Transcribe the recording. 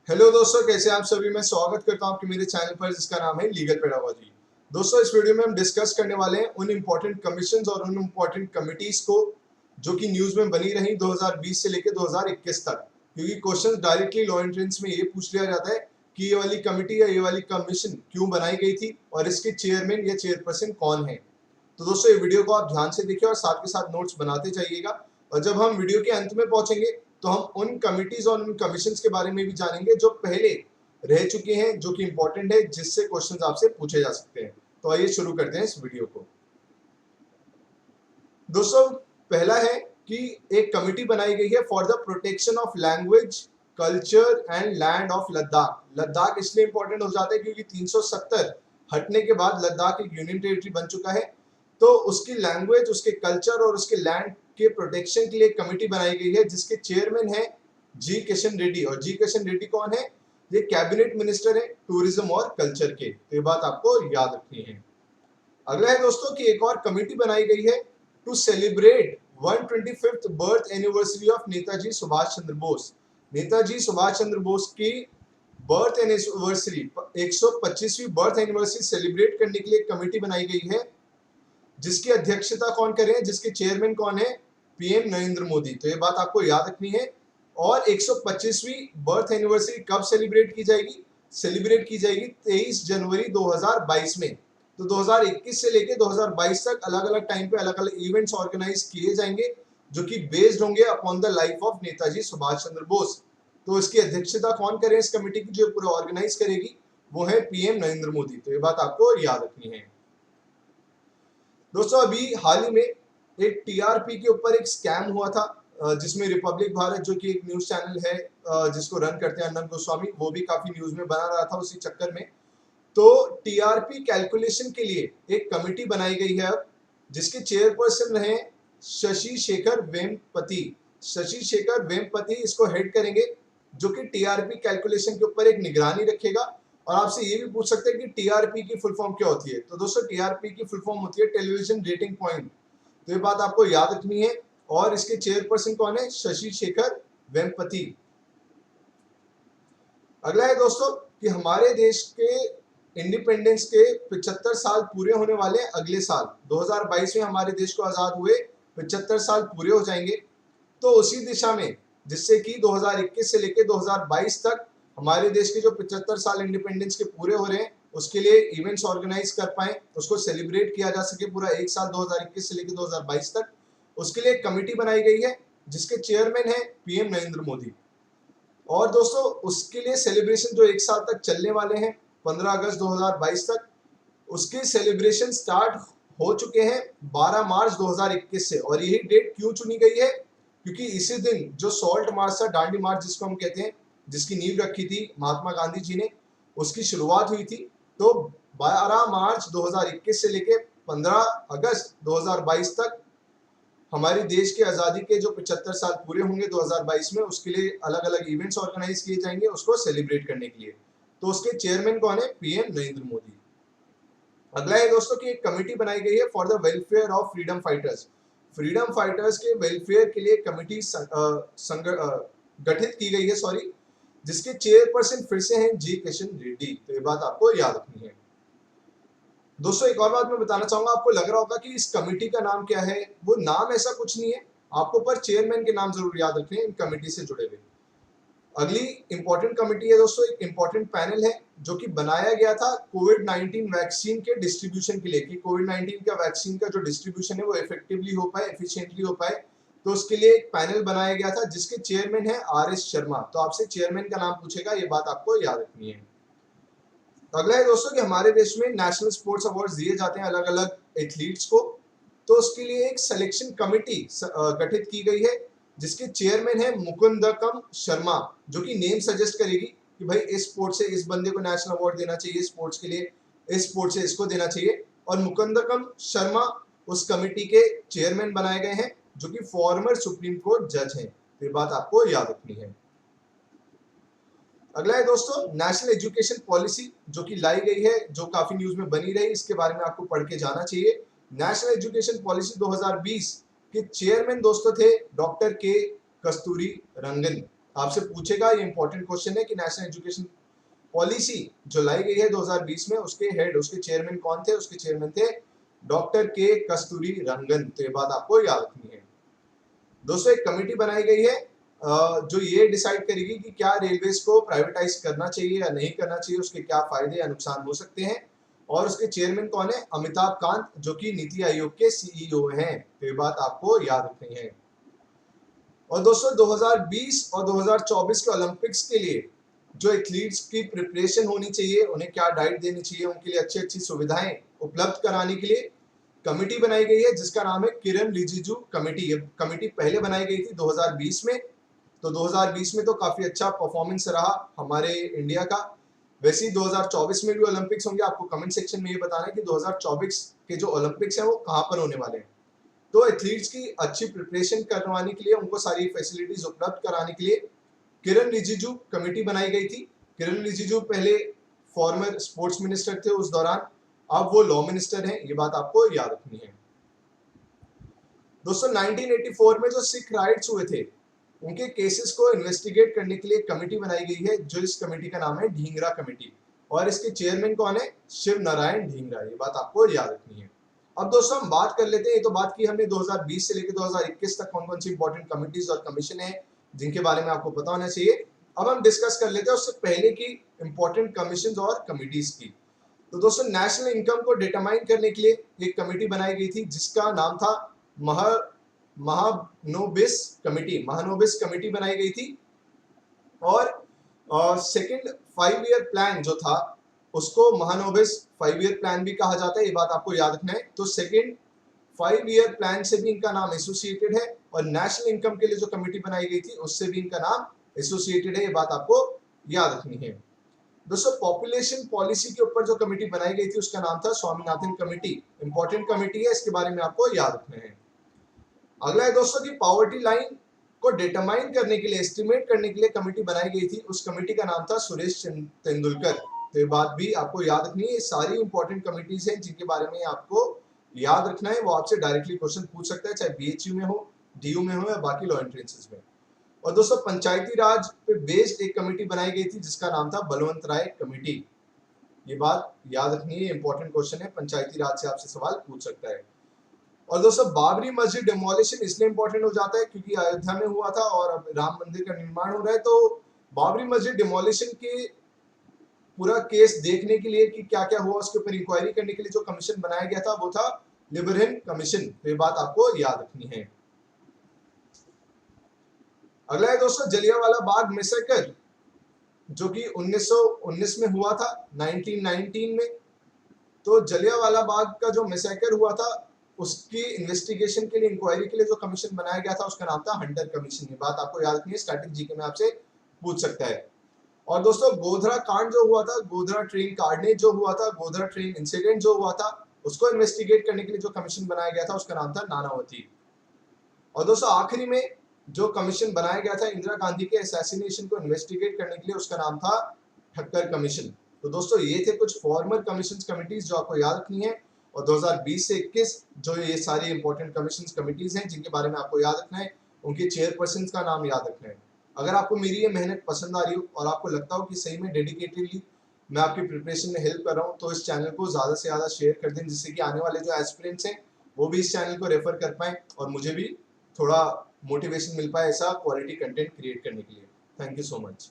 Hello दोस्तों, कैसे हैं आप सभी। मैं स्वागत करता हूं आपके मेरे चैनल पर जिसका नाम है लीगल पेडागोजी। दोस्तों, इस वीडियो में हम डिस्कस करने वाले हैं उन इम्पोर्टेंट कमीशंस और उन इम्पोर्टेंट कमिटीज को जो कि न्यूज में बनी रही 2020 से लेकर 2021 तक, क्योंकि क्वेश्चन डायरेक्टली लॉ एंट्रेंस में ये पूछ लिया जाता है कि ये वाली कमिटी या ये वाली कमीशन क्यों बनाई गई थी और इसके चेयरमैन या चेयरपर्सन कौन है। तो दोस्तों, ये वीडियो को आप ध्यान से देखिए और साथ के साथ नोट्स बनाते जाइएगा। और जब हम वीडियो के अंत में पहुंचेंगे तो हम उन कमिटीज और उन कमीशंस के बारे में भी जानेंगे जो पहले रह चुके हैं, जो कि इंपॉर्टेंट है, जिससे क्वेश्चंस आपसे पूछे जा सकते हैं। तो आइए शुरू करते हैं इस वीडियो को। दोस्तों, पहला है कि एक कमिटी बनाई गई है for the protection of language, culture and land of Ladakh. Ladakh इसलिए इंपॉर्टेंट हो जाता है क्योंकि 370 हटने के बाद लद्दाख एक यूनियन टेरिटरी बन चुका है। तो उसकी लैंग्वेज, उसके कल्चर और उसके लैंड के प्रोटेक्शन के लिए कमिटी बनाई गई है, जिसके चेयरमैन है जी किशन रेड्डी। और जी किशन रेड्डी कौन है? ये कैबिनेट मिनिस्टर है टूरिज्म और कल्चर के। तो ये बात आपको याद रखनी है। अगला है दोस्तों कि एक और कमिटी बनाई गई है to celebrate 125th birth anniversary of Netaji Subhash Chandra Bose. Netaji Subhash Chandra Bose की बर्थ एनिवर्सरी 125वीं बर्थ एनिवर्सरी सेलिब्रेट करने के लिए कमेटी बनाई गई है, जिसकी अध्यक्षता कौन कर रहे हैं, जिसके चेयरमैन कौन है? पीएम नरेंद्र मोदी। तो ये बात आपको याद रखनी है। और 125वीं बर्थ एनिवर्सरी कब सेलिब्रेट की जाएगी? सेलिब्रेट की जाएगी 23 जनवरी 2022 में। तो 2021 से लेकर 2022 तक अलग अलग टाइम पे अलग अलग इवेंट्स ऑर्गेनाइज किए जाएंगे, जो कि बेस्ड होंगे upon the life of Netaji Subhash Chandra Bose. तो इसकी अध्यक्षता कौन करे? इस कमेटी की जो पूरा ऑर्गेनाइज करेगी वो है पीएम नरेंद्र मोदी। तो ये बात आपको याद रखनी है। दोस्तों, अभी हाल ही में एक टीआरपी के ऊपर एक स्कैम हुआ था, जिसमें रिपब्लिक भारत, जो कि एक न्यूज चैनल है जिसको रन करते हैं अनंत गोस्वामी, वो भी काफी न्यूज में बना रहा था उसी चक्कर में। तो टीआरपी कैलकुलेशन के लिए एक कमिटी बनाई गई है अब, जिसके चेयरपर्सन रहे शशि शेखर वेम्पति। शशि शेखर वेम्पति इसको हेड करेंगे, जो कि टीआरपी कैलकुलेशन के ऊपर एक निगरानी रखेगा। और आपसे ये भी पूछ सकते हैं कि टीआरपी की फुल फॉर्म क्या होती है। तो दोस्तों, टीआरपी की फुल फॉर्म होती है टेलीविजन रेटिंग पॉइंट। तो ये बात आपको याद रखनी है। और इसके चेयरपर्सन कौन है? शशि शेखर वेम्पति। अगला है दोस्तों कि हमारे देश के इंडिपेंडेंस के 75 साल पूरे होने वाले हैं अगले साल। 2022 में हमारे देश को आजाद हुए 75 साल पूरे हो जाएंगे। तो उसी दिशा में, जिससे कि 2021 से लेकर 2022 तक हमारे देश के जो 75 साल इंडिपेंडेंस के पूरे हो रहे हैं, उसके लिए इवेंट्स ऑर्गेनाइज कर पाए, उसको सेलिब्रेट किया जा सके पूरा एक साल 2021 से लेकर 2022 तक, उसके लिए एक कमेटी बनाई गई है, जिसके चेयरमैन है पीएम नरेंद्र मोदी। और दोस्तों, उसके लिए सेलिब्रेशन जो एक साल तक चलने वाले हैं 15 अगस्त 2022 तक, उसके सेलिब्रेशन स्टार्ट हो चुके हैं 12 मार्च 2021 से। और यही डेट क्यों चुनी गई है? क्योंकि इसी दिन जो सॉल्ट मार्च था, डांडी मार्च जिसको हम कहते हैं, जिसकी नींव रखी थी महात्मा गांधी जी ने, उसकी शुरुआत हुई थी। तो 12 मार्च 2021 से लेकर 15 अगस्त 2022 तक हमारे देश के आजादी के जो 75 साल पूरे होंगे 2022 में, उसके लिए अलग अलग इवेंट्स ऑर्गेनाइज किए जाएंगे उसको सेलिब्रेट करने के लिए। तो उसके चेयरमैन कौन है? पीएम नरेंद्र मोदी। अगला है दोस्तों कि एक कमेटी बनाई गई है for the welfare of freedom fighters. Freedom fighters के वेलफेयर के लिए कमेटी गठित की गई है, सॉरी, जिसके चेयरपर्सन फिर से हैं जी किशन रेड्डी। तो ये बात आपको याद रखनी है। दोस्तों, एक और बात मैं बताना चाहूंगा, आपको लग रहा होगा कि इस कमेटी का नाम क्या है। वो नाम ऐसा कुछ नहीं है, आपको पर चेयरमैन के नाम जरूर याद रखने हैं इन कमेटी से जुड़े हुए। अगली इंपॉर्टेंट कमेटी है दोस्तों, एक इंपॉर्टेंट पैनल है जो कि बनाया गया था कोविड-19 वैक्सीन के डिस्ट्रीब्यूशन के लिए, कि कोविड-19 का वैक्सीन का जो डिस्ट्रीब्यूशन है वो इफेक्टिवली हो पाए, एफिशिएंटली हो पाए। तो उसके लिए एक पैनल बनाया गया था, जिसके चेयरमैन है आर एस शर्मा। तो आपसे चेयरमैन का नाम पूछेगा, ये बात आपको याद रखनी है। अगला है दोस्तों कि हमारे देश में नेशनल स्पोर्ट्स अवार्ड्स दिए जाते हैं अलग अलग एथलीट्स को। तो उसके लिए एक सिलेक्शन कमेटी गठित की गई है, जिसके चेयरमैन है मुकुंदकम शर्मा, जो कि नेम सजेस्ट करेगी कि भाई इस स्पोर्ट से इस बंदे को नेशनल अवार्ड देना चाहिए, स्पोर्ट्स के लिए इस स्पोर्ट से इसको देना चाहिए। और मुकुंदकम शर्मा उस कमेटी के चेयरमैन बनाए गए हैं, जो कि फॉर्मर सुप्रीम कोर्ट जज हैं। ये बात आपको याद रखनी है। अगला है दोस्तों नेशनल एजुकेशन पॉलिसी, जो कि लाई गई है, जो काफी न्यूज में बनी रही, इसके बारे में आपको पढ़ के जाना चाहिए। नेशनल एजुकेशन पॉलिसी 2020 के चेयरमैन दोस्तों थे डॉक्टर के कस्तूरी रंगन। आपसे पूछेगा, ये इंपॉर्टेंट क्वेश्चन है कि नेशनल एजुकेशन पॉलिसी जो लाई गई है 2020 में, उसके हेड, उसके चेयरमैन कौन थे? उसके चेयरमैन थे डॉक्टर के कस्तूरी रंगन। तो ये बात आपको याद रखनी है। दोस्तों एक कमेटी बनाई गई है जो ये डिसाइड करेगी कि क्या रेलवेज को प्राइवेटाइज करना चाहिए या नहीं करना चाहिए, उसके क्या फायदे या नुकसान हो सकते हैं। और उसके चेयरमैन कौन है? अमिताभ कांत, जो कि नीति आयोग के सीईओ हैं। तो ये बात आपको याद रखनी है। और दोस्तों 2020 और 2024 के ओलंपिक्स के लिए जो एथलीट्स की प्रिपरेशन होनी चाहिए, उन्हें क्या डाइट देनी चाहिए, उनके लिए अच्छी अच्छी सुविधाएं उपलब्ध कराने के लिए कमेटी बनाई गई है जिसका नाम है किरण रिजिजू कमेटी। ये कमेटी पहले बनाई गई थी 2020 में। तो 2020 में तो काफी अच्छा परफॉर्मेंस रहा हमारे इंडिया का। वैसे ही 2024 में भी ओलंपिक्स होंगे। आपको कमेंट सेक्शन में ये बताना है कि 2024 के जो ओलंपिक्स हैं वो कहाँ पर होने वाले हैं। तो एथलीट्स की अच्छी प्रिपरेशन करवाने के लिए, उनको सारी फैसिलिटीज उपलब्ध कराने के लिए किरण रिजिजू कमेटी बनाई गई थी। किरण रिजिजू पहले फॉर्मर स्पोर्ट्स मिनिस्टर थे उस दौरान, अब वो लॉ मिनिस्टर हैं। ये बात आपको याद रखनी है। दोस्तों 1984 में जो सिख राइट्स हुए थे, उनके केसेस को इन्वेस्टिगेट करने के लिए कमेटी बनाई गई है, जो इस कमेटी का नाम है ढींगरा कमेटी। और इसके चेयरमैन कौन है? शिव नारायण ढींगरा। ये बात आपको याद रखनी है। अब दोस्तों हम बात कर लेते हैं, ये तो बात की हमने 2020 से लेकर 2021 तक कौन कौन सी इंपॉर्टेंट कमिटीज और कमीशन है जिनके बारे में आपको पता होना चाहिए। अब हम डिस्कस कर लेते हैं उससे पहले की इंपॉर्टेंट कमीशन और कमिटीज की। तो दोस्तों नेशनल इनकम को डिटरमाइन करने के लिए एक कमेटी बनाई गई थी जिसका नाम था महानोबिस कमेटी बनाई गई थी। और सेकंड 5 ईयर प्लान जो था उसको महानोबिस 5 ईयर प्लान भी कहा जाता है। ये बात आपको याद रखना है। तो सेकंड 5 ईयर प्लान से भी इनका नाम एसोसिएटेड है, और नेशनल इनकम के लिए जो कमेटी बनाई गई थी उससे भी इनका नाम एसोसिएटेड है। ये बात आपको याद रखनी है। दोस्तों पॉपुलेशन पॉलिसी के ऊपर जो कमेटी बनाई गई थी उसका नाम था स्वामीनाथन कमेटी। इंपॉर्टेंट कमेटी है, इसके बारे में आपको याद रखना है। अगला है दोस्तों की पॉवर्टी लाइन को डिटरमाइन करने के लिए, एस्टिमेट करने के लिए कमेटी बनाई गई थी। उस कमेटी का नाम था सुरेश तेंदुलकर। तो ये बात भी आपको याद रखनी है। ये सारी इंपॉर्टेंट कमिटीज हैं जिनके बारे में आपको याद रखना है। वो आपसे डायरेक्टली क्वेश्चन पूछ सकता है, चाहे बीएचयू में हो, डीयू में हो या बाकी लॉ एंट्रेंसेस में। और दोस्तों पंचायती राज पे बेस्ड एक कमेटी बनाई गई थी जिसका नाम था बलवंत राय कमेटी। ये बात याद रखनी है, इंपॉर्टेंट क्वेश्चन है, पंचायती राज से आपसे सवाल पूछ सकता है। और दोस्तों बाबरी मस्जिद डिमोलिशन इसलिए इंपॉर्टेंट हो जाता है क्योंकि अयोध्या में हुआ था और अब राम मंदिर का निर्माण हो रहा है। तो बाबरी मस्जिद डिमोलिशन के पूरा केस देखने के लिए कि क्या क्या हुआ, उसके ऊपर इंक्वायरी करने के लिए जो कमीशन बनाया गया था वो था लिबरल कमीशन। तो ये बात आपको याद रखनी है। अगला है दोस्तों जलियांवाला बाग मैसेकर, जो कि 1919 में हुआ था, 1919 में। तो जलियांवाला बाग का जो मैसेकर हुआ था उसकी इन्वेस्टिगेशन के लिए, इंक्वायरी के लिए जो कमीशन बनाया गया था उसका नाम था हंटर कमीशन। ये बात आपको याद रखनी है, स्टैटिक जीके में आपसे पूछ सकता है। और दोस्तों गोधरा कांड जो हुआ था, गोधरा ट्रेन कार्डेज जो हुआ था, गोधरा ट्रेन इंसिडेंट जो हुआ था, उसको इन्वेस्टिगेट करने के लिए जो कमीशन बनाया गया था उसका नाम था नानावती। और दोस्तों आखिरी में जो कमीशन बनाया गया था इंदिरा गांधी के असैसिनेशन को इन्वेस्टिगेट करने के लिए, उसका नाम था ठक्कर कमीशन। तो दोस्तों ये थे कुछ फॉर्मर कमीशन कमिटीज जो आपको याद रखनी है। और 2020 से 21 जो ये सारी इंपॉर्टेंट कमीशन कमिटीज हैं जिनके बारे में आपको याद रखना है, उनके चेयरपर्सन का नाम याद रखना है। अगर आपको मेरी ये मेहनत पसंद आ रही हो और आपको लगता हो कि सही में डेडिकेटेडली मैं आपकी प्रिपरेशन में हेल्प कर रहा हूँ, तो इस चैनल को ज़्यादा से ज़्यादा शेयर कर दें, जिससे कि आने वाले जो एस्पिरेंट्स हैं वो भी इस चैनल को रेफर कर पाएँ और मुझे भी थोड़ा मोटिवेशन मिल पाए ऐसा क्वालिटी कंटेंट क्रिएट करने के लिए। Thank you so much.